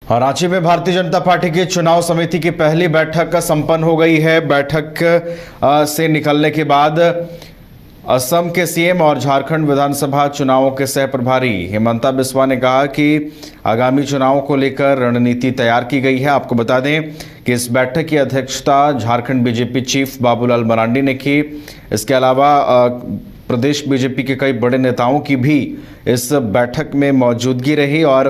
और रांची में भारतीय जनता पार्टी की चुनाव समिति की पहली बैठक संपन्न हो गई है। बैठक से निकलने के बाद असम के सीएम और झारखंड विधानसभा चुनावों के सह प्रभारी हेमंता बिस्वा ने कहा कि आगामी चुनावों को लेकर रणनीति तैयार की गई है। आपको बता दें कि इस बैठक की अध्यक्षता झारखंड बीजेपी चीफ बाबूलाल मरांडी ने की। इसके अलावा प्रदेश बीजेपी के कई बड़े नेताओं की भी इस बैठक में मौजूदगी रही और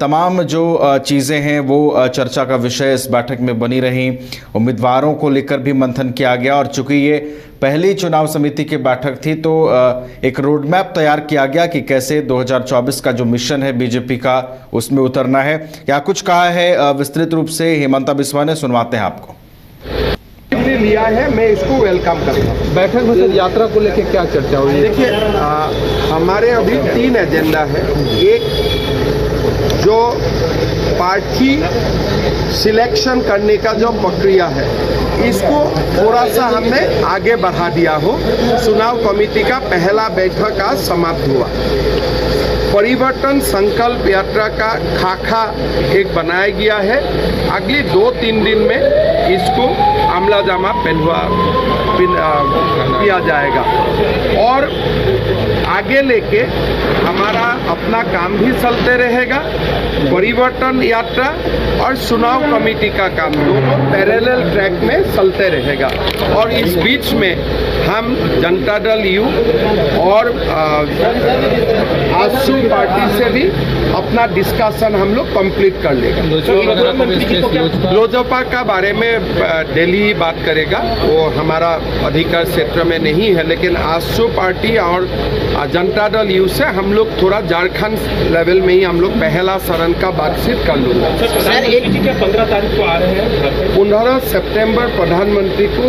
तमाम जो चीज़ें हैं वो चर्चा का विषय इस बैठक में बनी रहीं। उम्मीदवारों को लेकर भी मंथन किया गया और चूंकि ये पहली चुनाव समिति की बैठक थी तो एक रोड मैप तैयार किया गया कि कैसे 2024 का जो मिशन है बीजेपी का उसमें उतरना है। क्या कुछ कहा है विस्तृत रूप से हेमंता बिस्वा ने, सुनवाते हैं आपको। लिया है, मैं इसको वेलकम करता हूँ। बैठक में सर यात्रा को लेकर क्या चर्चा हुई? देखिए, हमारे अभी 3 एजेंडा है। एक जो पार्टी सिलेक्शन करने का जो प्रक्रिया है इसको थोड़ा सा हमने आगे बढ़ा दिया हो। चुनाव कमेटी का पहला बैठक आज समाप्त हुआ। परिवर्तन संकल्प यात्रा का खाका एक बनाया गया है। अगली 2-3 दिन में इसको अमला जामा किया जाएगा और आगे लेके हमारा अपना काम भी चलते रहेगा। परिवर्तन यात्रा और चुनाव कमेटी का काम दोनों पैरेलल ट्रैक में चलते रहेगा और इस बीच में हम जनता दल यू और आजसू पार्टी से भी अपना डिस्कशन हम लोग कंप्लीट कर लेगा। लोजपा का बारे में दिल्ली ही बात करेगा, वो हमारा अधिकार क्षेत्र में नहीं है, लेकिन आजसू पार्टी और जनता दल यू से हम लोग थोड़ा झारखंड लेवल में ही हम लोग पहला चरण का बातचीत कर लूँगा। सर, एक 15 तारीख को आ रहे हैं। 15 सितंबर प्रधानमंत्री को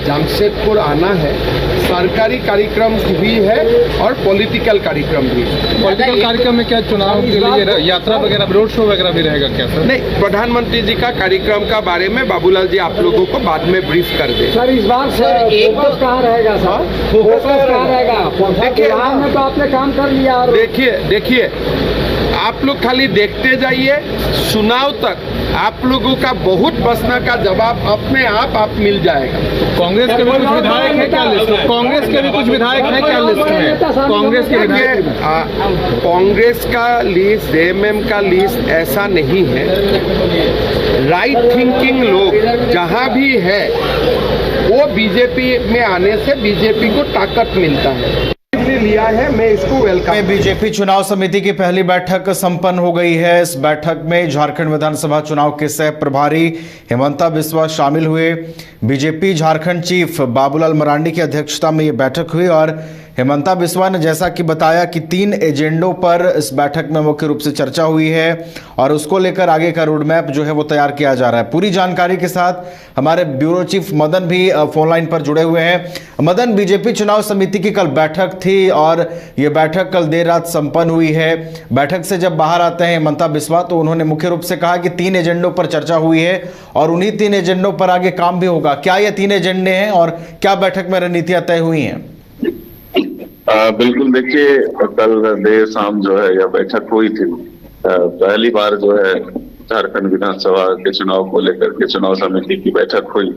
जमशेदपुर आना है। सरकारी कार्यक्रम भी है और पॉलिटिकल कार्यक्रम भी है। पॉलिटिकल कार्यक्रम में क्या चुनाव के लिए यात्रा वगैरह, रोड शो वगैरह भी रहेगा क्या सर? नहीं, प्रधानमंत्री जी का कार्यक्रम का बारे में बाबूलाल जी आप लोगों को बाद में ब्रीफ कर दे। सर, इस बार फोकस कहाँ रहेगा सर? फोकस कहाँ रहेगा? बिहार में तो आपने काम कर लिया। और देखिए आप लोग खाली देखते जाइए, चुनाव तक आप लोगों का बहुत प्रश्न का जवाब अपने आप मिल जाएगा। कांग्रेस के भी कुछ विधायक है क्या लिस्ट में? कांग्रेस के भी कुछ विधायक है क्या लिस्ट में? कांग्रेस के विधायक, कांग्रेस का लिस्ट, जेएमएम का लिस्ट ऐसा नहीं है। राइट थिंकिंग लोग जहां भी है वो बीजेपी में आने से बीजेपी को ताकत मिलता है। लिया है, मैं इसको वेलकम। बीजेपी चुनाव समिति की पहली बैठक संपन्न हो गई है। इस बैठक में झारखंड विधानसभा चुनाव के सह प्रभारी हेमंता बिस्वा शामिल हुए। बीजेपी झारखंड चीफ बाबूलाल मरांडी की अध्यक्षता में ये बैठक हुई और हेमंता बिस्वा ने जैसा कि बताया कि 3 एजेंडों पर इस बैठक में मुख्य रूप से चर्चा हुई है और उसको लेकर आगे का रोड मैप जो है वो तैयार किया जा रहा है। पूरी जानकारी के साथ हमारे ब्यूरो चीफ मदन भी फोन लाइन पर जुड़े हुए हैं। मदन, बीजेपी चुनाव समिति की कल बैठक थी और ये बैठक कल देर रात संपन्न हुई है। बैठक से जब बाहर आते हैं हेमंता बिस्वा तो उन्होंने मुख्य रूप से कहा कि 3 एजेंडों पर चर्चा हुई है और उन्हीं 3 एजेंडों पर आगे काम भी होगा। क्या ये 3 एजेंडे हैं और क्या बैठक में रणनीतियां तय हुई हैं? बिल्कुल, देखिए कल देर शाम जो है यह बैठक हुई थी। पहली बार जो है झारखंड विधानसभा के चुनाव को लेकर के चुनाव समिति की बैठक हुई।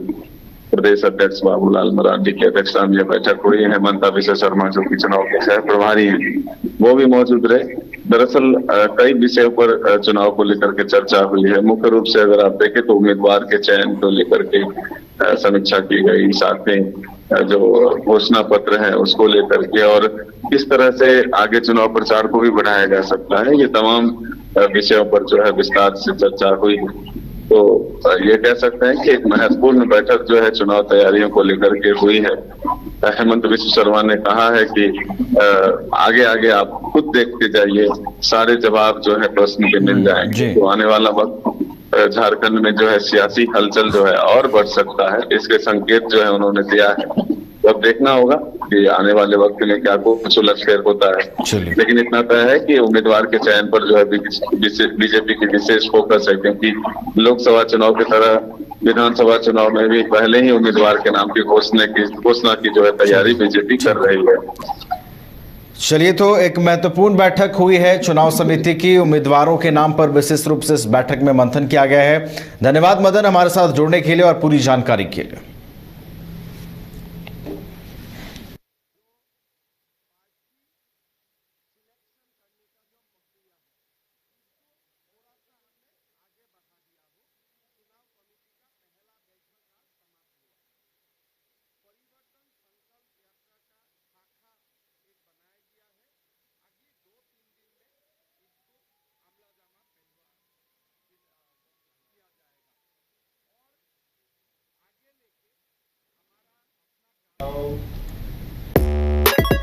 प्रदेश अध्यक्ष बाबूलाल मरांडी की अध्यक्षता में यह बैठक हुई। हेमंता बिस्वा शर्मा जो कि चुनाव के सह प्रभारी हैं वो भी मौजूद रहे। दरअसल कई विषयों पर चुनाव को लेकर के चर्चा हुई है। मुख्य रूप से अगर आप देखें तो उम्मीदवार के चयन को लेकर के समीक्षा की गई, साथ में जो घोषणा पत्र है उसको लेकर के और किस तरह से आगे चुनाव प्रचार को भी बढ़ाया जा सकता है, ये तमाम विषयों पर जो है विस्तार से चर्चा हुई। तो ये कह सकते हैं कि एक महत्वपूर्ण बैठक जो है चुनाव तैयारियों को लेकर के हुई है। हेमंत बिस्वा शर्मा ने कहा है कि आगे आगे आप खुद देखते जाइए, सारे जवाब जो है प्रश्न के मिल जाएंगे। तो आने वाला वक्त झारखंड में जो है सियासी हलचल जो है और बढ़ सकता है, इसके संकेत जो है उन्होंने दिया है। तो अब देखना होगा कि आने वाले वक्त में क्या कुछ उलटफेर होता है। लेकिन इतना तय है कि उम्मीदवार के चयन पर जो है बीजेपी की विशेष फोकस है, क्योंकि लोकसभा चुनाव की तरह विधानसभा चुनाव में भी पहले ही उम्मीदवार के नाम की घोषणा की जो है तैयारी बीजेपी कर रही है। चलिए, तो एक महत्वपूर्ण बैठक हुई है चुनाव समिति की। उम्मीदवारों के नाम पर विशेष रूप से इस बैठक में मंथन किया गया है। धन्यवाद मदन, हमारे साथ जुड़ने के लिए और पूरी जानकारी के लिए।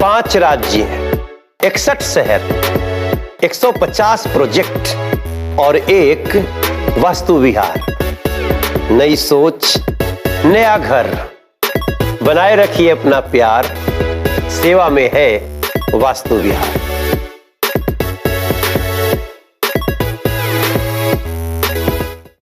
पांच राज्य, 61 शहर, 150 प्रोजेक्ट और एक वास्तु विहार। नई सोच, नया घर। बनाए रखिए अपना प्यार, सेवा में है वास्तु विहार।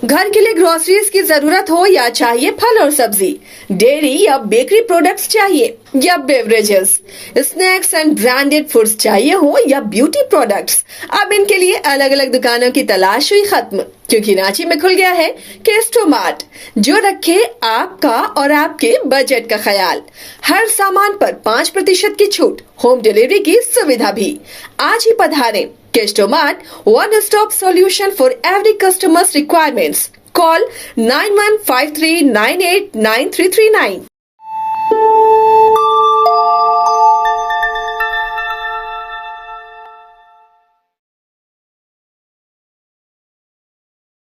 घर के लिए ग्रोसरीज की जरूरत हो या चाहिए फल और सब्जी, डेयरी या बेकरी प्रोडक्ट्स चाहिए या beverages, snacks and branded foods चाहिए हो या ब्यूटी प्रोडक्ट्स, अब इनके लिए अलग अलग दुकानों की तलाश हुई खत्म, क्योंकि रांची में खुल गया है केस्टोमार्ट, जो रखे आपका और आपके बजट का ख्याल। हर सामान पर 5% की छूट, होम डिलीवरी की सुविधा भी। आज ही पधारें केस्टोमार्ट, one stop solution for every customer's requirements. Call 9153989339.